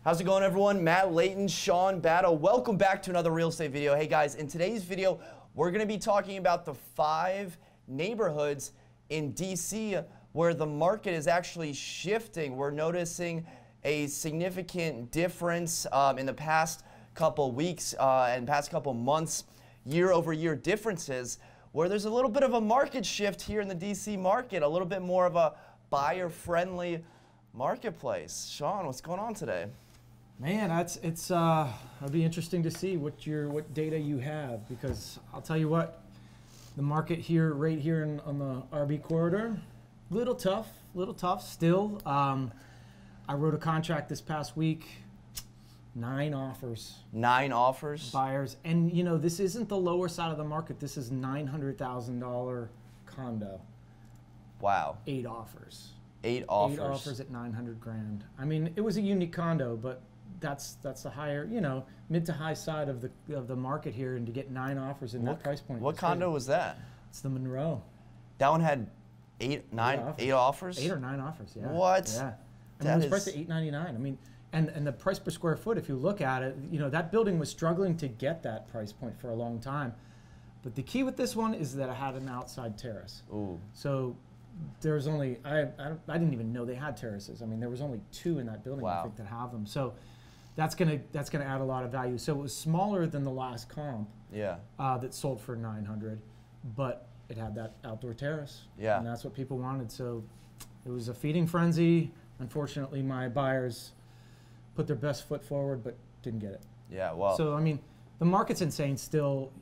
How's it going, everyone? Matt, Leighton, Shawn Battle. Welcome back to another real estate video. Hey guys, in today's video, we're going to be talking about the 5 neighborhoods in DC where the market is actually shifting. We're noticing a significant difference in the past couple weeks and past couple months, year-over-year differences, where there's a little bit of a market shift here in the DC market, a little bit more of a buyer-friendly marketplace. Shawn, what's going on today? Man, it'll be interesting to see what data you have, because I'll tell you what, the market here, right here on the RB corridor, little tough still. I wrote a contract this past week, 9 offers. 9 offers? Buyers, and you know, this isn't the lower side of the market. This is $900,000 condo. Wow. 8 offers. 8 offers. 8 offers at 900 grand. I mean, it was a unique condo, but that's the higher, you know, mid to high side of the market here, and to get 9 offers in that price point. What condo was that? It's the Monroe. That one had 8 offers? 8 or 9 offers, yeah. What? Yeah. I mean, it was priced at $899. I mean, and the price per square foot, if you look at it, you know, that building was struggling to get that price point for a long time. But the key with this one is that it had an outside terrace. Ooh. So there's only, I didn't even know they had terraces. I mean, there was only 2 in that building, wow, I think, that have them. So that's gonna add a lot of value. So it was smaller than the last comp, yeah, that sold for 900, but it had that outdoor terrace, yeah, and that's what people wanted. So it was a feeding frenzy. Unfortunately, my buyers put their best foot forward, but didn't get it. Yeah, well. So I mean, the market's insane still.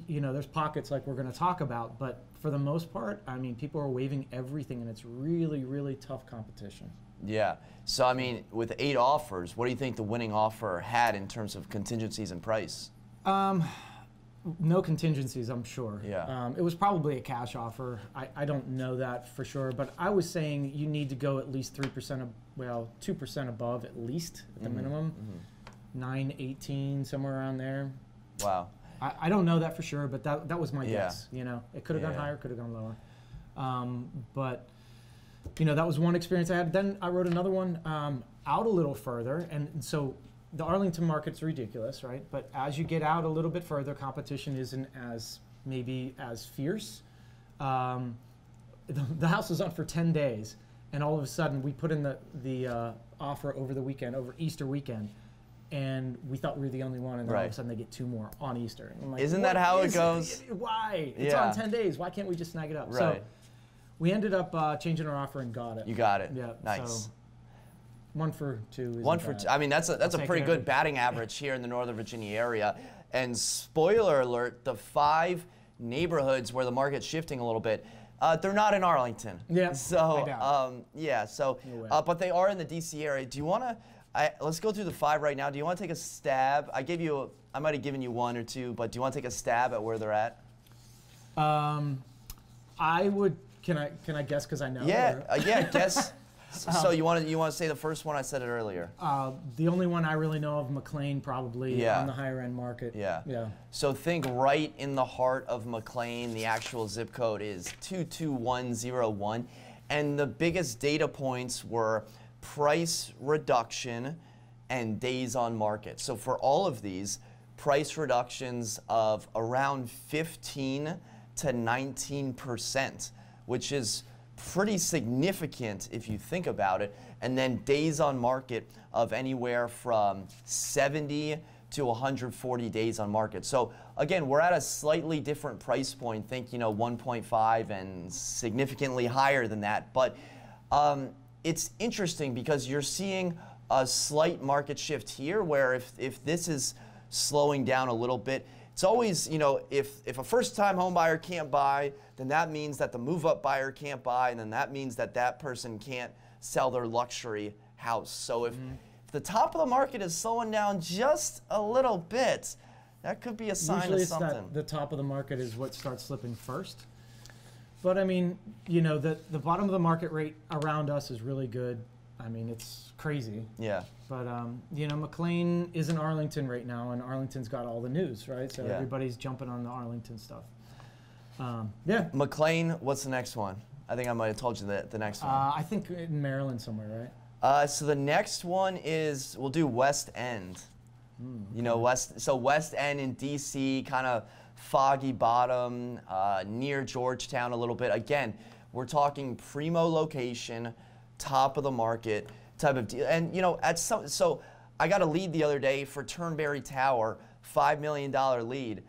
You know, there's pockets like we're going to talk about, but for the most part, I mean, people are waiving everything, and it's really, really tough competition. Yeah. So, I mean, with 8 offers, what do you think the winning offer had in terms of contingencies and price? No contingencies, I'm sure. Yeah. It was probably a cash offer. I don't know that for sure, but I was saying you need to go at least 3%, well, 2% above at least at the minimum. 918, somewhere around there. Wow. I don't know that for sure, but that was my guess. You know, it could have gone higher, could have gone lower. But you know, that was one experience I had. Then I wrote another one out a little further, and so the Arlington market's ridiculous, right? But as you get out a little bit further, competition isn't maybe as fierce. The house was on for 10 days, and all of a sudden we put in the offer over the weekend, over Easter weekend, and we thought we were the only one, and then all of a sudden they get 2 more on Easter. And I'm like, isn't that how it goes? Why? It's on 10 days. Why can't we just snag it up? Right. So we ended up changing our offer and got it. You got it. Yeah. Nice. So 1 for 2. 1 for 2. I mean, that's a pretty good batting average here in the Northern Virginia area. And spoiler alert, the 5 neighborhoods where the market's shifting a little bit, they're not in Arlington. Yeah. So yeah. So but they are in the DC area. Do you want to? Let's go through the 5 right now. Do you want to take a stab? I might have given you 1 or 2, but do you want to take a stab at where they're at? I would. Can I guess because I know? Yeah. Yeah. Guess. So you want to say the first one? I said it earlier. The only one I really know of, McLean, probably on the higher end market. Yeah. Yeah. So think right in the heart of McLean. The actual zip code is 22101, and the biggest data points were price reduction and days on market. So for all of these, price reductions of around 15 to 19%, which is pretty significant if you think about it. And then days on market of anywhere from 70 to 140 days on market. So again, we're at a slightly different price point. Think, you know, 1.5 and significantly higher than that. But it's interesting because you're seeing a slight market shift here where if this is slowing down a little bit, it's always, you know, if a first-time home buyer can't buy, then that means that the move-up buyer can't buy, and then that means that that person can't sell their luxury house. So if the top of the market is slowing down just a little bit, that could be a sign of something. Usually the top of the market is what starts slipping first. But I mean, you know, the bottom of the market rate around us is really good. I mean, it's crazy. Yeah. But, you know, McLean is in Arlington right now, and Arlington's got all the news, right? So everybody's jumping on the Arlington stuff. Yeah. McLean, what's the next one? I think I might have told you the next one. I think in Maryland somewhere, right? So the next one is, we'll do West End. You know, West End in DC, kind of Foggy Bottom, near Georgetown a little bit. Again, we're talking primo location, top of the market type of deal. And you know, so I got a lead the other day for Turnberry Tower, $5 million lead.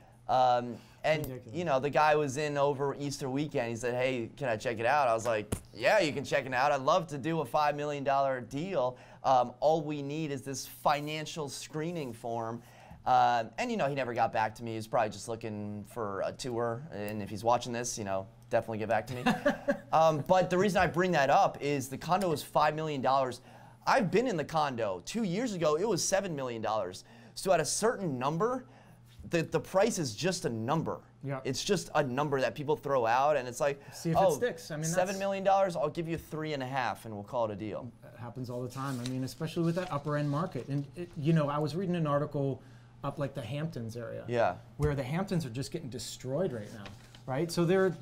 And you know, the guy was in over Easter weekend. He said, "Hey, can I check it out?" I was like, "Yeah, you can check it out. I'd love to do a $5 million deal. All we need is this financial screening form." And you know, he never got back to me. He was probably just looking for a tour. And if he's watching this, you know, definitely get back to me. But the reason I bring that up is the condo is $5 million. I've been in the condo. 2 years ago, it was $7 million. So at a certain number, the price is just a number. Yeah. It's just a number that people throw out, and it's like, see if it sticks. I mean, $7 million, I'll give you 3.5, and we'll call it a deal. It happens all the time. I mean, especially with that upper end market. And you know, I was reading an article up like the Hamptons area. Yeah. Where the Hamptons are just getting destroyed right now, right? So they're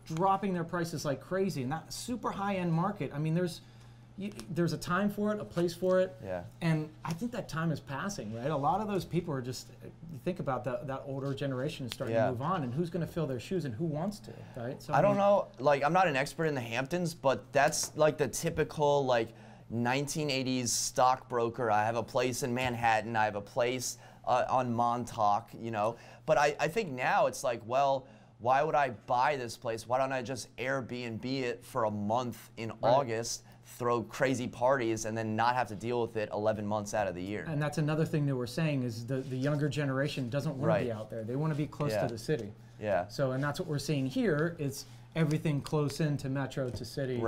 dropping their prices like crazy, and that super high end market. I mean, there's a time for it, a place for it. Yeah. And I think that time is passing, right? A lot of those people are just, you think about that older generation is starting to move on, and who's going to fill their shoes and who wants to, right? So I don't know, like, I'm not an expert in the Hamptons, but that's like the typical like 1980s stockbroker. I have a place in Manhattan, I have a place on Montauk, you know. But I think now it's like, well, why would I buy this place? Why don't I just Airbnb it for a month in August, throw crazy parties, and then not have to deal with it 11 months out of the year? And that's another thing that we're saying is the younger generation doesn't want to be out there. They want to be close to the city. Yeah. So, and that's what we're seeing here is everything close into metro to city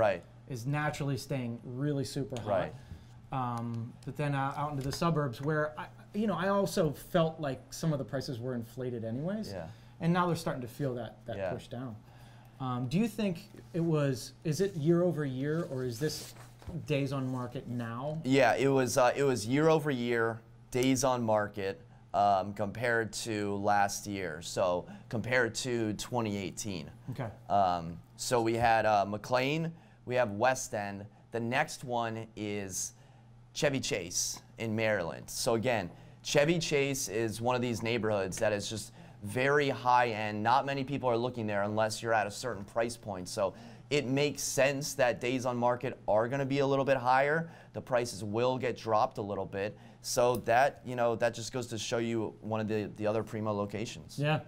is naturally staying really super hot. But then out into the suburbs where, I also felt like some of the prices were inflated anyways. Yeah. And now they're starting to feel that push down. Do you think is it year over year, or is this days on market now? Yeah, it was year over year, days on market, compared to last year. So compared to 2018. Okay. So we had McLean, we have West End. The next one is Chevy Chase in Maryland. So again, Chevy Chase is one of these neighborhoods that is just very high end. Not many people are looking there unless you're at a certain price point. So it makes sense that days on market are going to be a little bit higher. The prices will get dropped a little bit. So that, that just goes to show you one of the other primo locations. Yeah.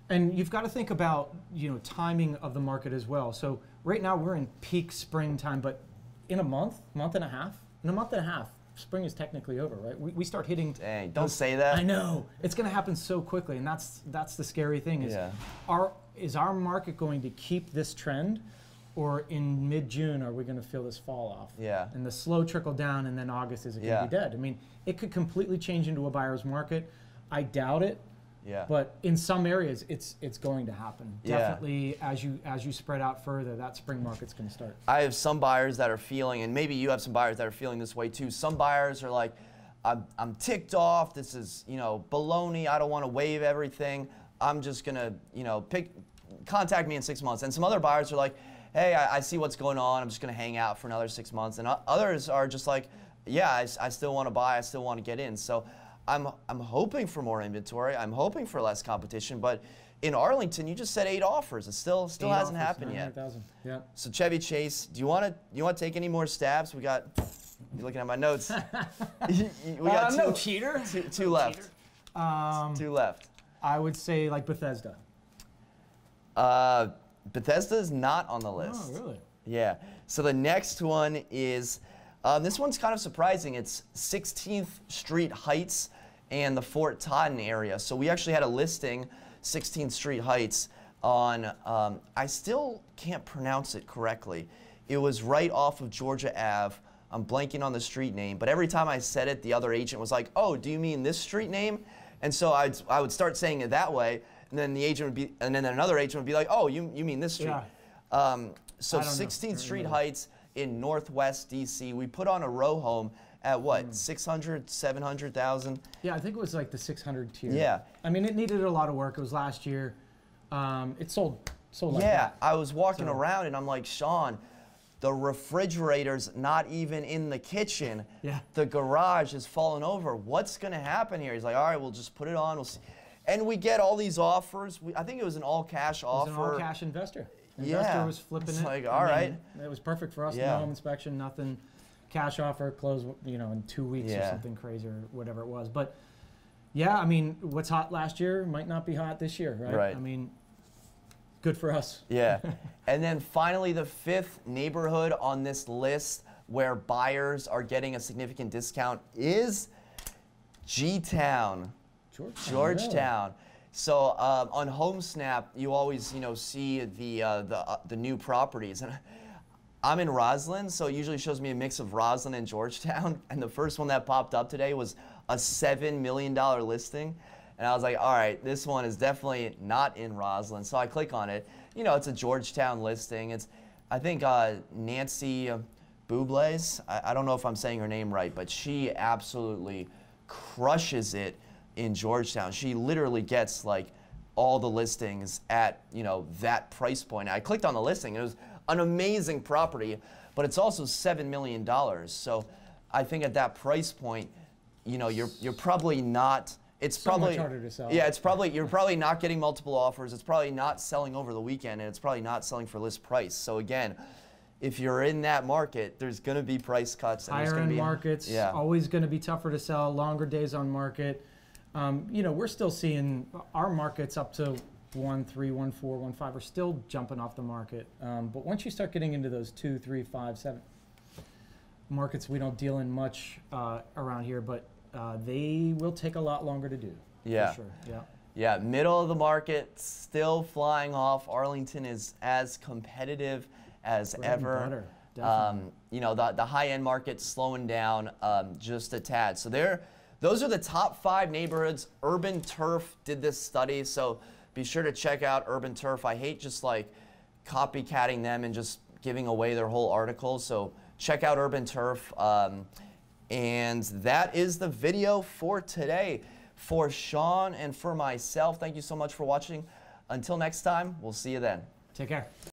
And you've got to think about, timing of the market as well. So right now we're in peak springtime, but in a month and a half, spring is technically over, right? We start hitting. Dang, don't say that. I know. It's going to happen so quickly, and that's the scary thing. Is our market going to keep this trend, or in mid-June are we going to feel this fall off? Yeah. And the slow trickle down, and then August is it going to be dead? I mean, it could completely change into a buyer's market. I doubt it. Yeah. But in some areas, it's going to happen. Yeah. Definitely, as you spread out further, that spring market's going to start. I have some buyers that are feeling, and maybe you have some buyers that are feeling this way too. Some buyers are like, I'm ticked off. This is baloney. I don't want to waive everything. I'm just gonna contact me in 6 months. And some other buyers are like, hey, I see what's going on. I'm just gonna hang out for another 6 months. And others are just like, yeah, I still want to buy. I still want to get in. So I'm hoping for more inventory. I'm hoping for less competition. But in Arlington, you just said 8 offers. It still hasn't happened yet. Yeah. So Chevy Chase, do you want to take any more stabs? We got. You're looking at my notes. We got no cheater. Two left. Two left. I would say like Bethesda. Bethesda is not on the list. Oh, really? Yeah. So the next one is. This one's kind of surprising. It's 16th Street Heights and the Fort Totten area. So we actually had a listing, 16th Street Heights, on, I still can't pronounce it correctly. It was right off of Georgia Ave. I'm blanking on the street name, but every time I said it, the other agent was like, oh, do you mean this street name? And so I would start saying it that way, and then the agent would be, and then another agent would be like, oh, you mean this street? Yeah. So 16th Street Heights in Northwest DC. We put on a row home at what, 600, 700,000? Yeah, I think it was like the 600 tier. Yeah. I mean, it needed a lot of work. It was last year. It sold like that. I was walking around and I'm like, Shawn, The refrigerator's not even in the kitchen. Yeah. The garage is falling over. What's going to happen here? He's like, all right, we'll just put it on. We'll see. And we get all these offers. I think it was an all-cash offer. It was an all-cash investor. Yeah. Investor was flipping It's it. like, all right. It was perfect for us. Yeah. No home inspection, nothing. Cash offer, close, you know, in 2 weeks or something crazy or whatever it was. But yeah, I mean, what's hot last year might not be hot this year, right? Right. I mean, good for us. Yeah. And then finally, the 5th neighborhood on this list where buyers are getting a significant discount is G-Town. Georgetown. Really? So on HomeSnap, you always, you know, see the new properties. And I'm in Roslyn, so it usually shows me a mix of Roslyn and Georgetown. And the first one that popped up today was a $7 million listing. And I was like, all right, this one is definitely not in Roslyn. So I click on it. You know, it's a Georgetown listing. It's, I think, Nancy Blvd. I don't know if I'm saying her name right, but she absolutely crushes it in Georgetown. She literally gets like all the listings at, you know, that price point. I clicked on the listing. It was an amazing property, but it's also $7 million. So I think at that price point, you know, you're probably not. It's so probably much harder to sell. Yeah, you're probably not getting multiple offers. It's probably not selling over the weekend, and it's probably not selling for list price. So again, if you're in that market, there's going to be price cuts. And higher end markets, yeah, always going to be tougher to sell. Longer days on market. You know, we're still seeing our markets up to 1.3, 1.4, 1.5 are still jumping off the market. But once you start getting into those 2, 3, 5, 7 markets, we don't deal in much around here, but they will take a lot longer to do. Yeah. For sure. Yeah. Yeah, middle of the market, still flying off. Arlington is as competitive as Bread and ever. butter, definitely. You know, the high-end market slowing down just a tad. So those are the top 5 neighborhoods. Urban Turf did this study, so be sure to check out Urban Turf. I hate just like copycatting them and just giving away their whole article. So check out Urban Turf. And that is the video for today. For Shawn and for myself, thank you so much for watching. Until next time, we'll see you then. Take care.